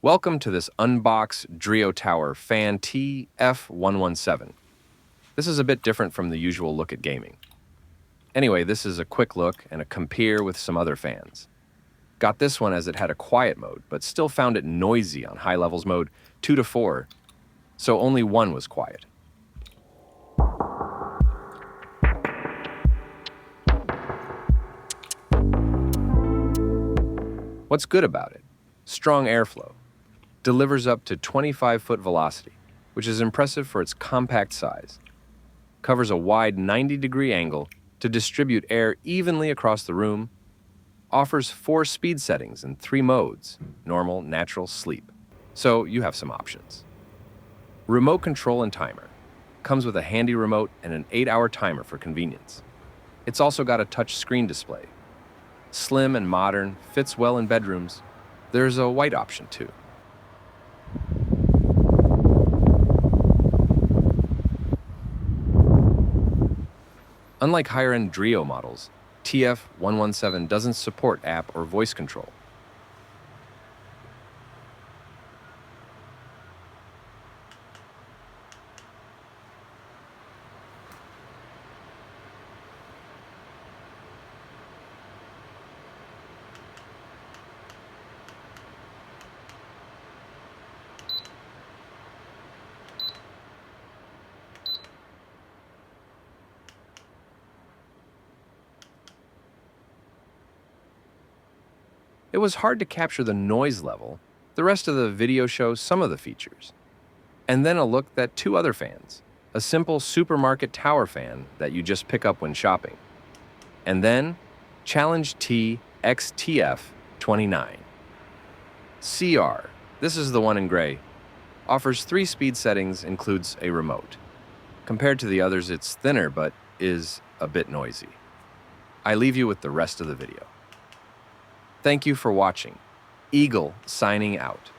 Welcome to this Unbox DREO Tower Fan TF117. This is a bit different from the usual look at gaming. Anyway, this is a quick look and a compare with some other fans. Got this one as it had a quiet mode, but still found it noisy on high levels mode 2 to 4, so only one was quiet. What's good about it? Strong airflow. Delivers up to 25-foot velocity, which is impressive for its compact size. Covers a wide 90-degree angle to distribute air evenly across the room. Offers 4 speed settings in 3 modes, normal, natural, sleep. So you have some options. Remote control and timer. Comes with a handy remote and an 8-hour timer for convenience. It's also got a touch screen display. Slim and modern, fits well in bedrooms. There's a white option too. Unlike higher-end DREO models, TF117 doesn't support app or voice control. It was hard to capture the noise level. The rest of the video shows some of the features. And then a look at 2 other fans. A simple supermarket tower fan that you just pick up when shopping. And then Challenge TX-TF29CR. This is the one in gray. Offers 3 speed settings, includes a remote. Compared to the others, it's thinner, but is a bit noisy. I leave you with the rest of the video. Thank you for watching. Eagle signing out.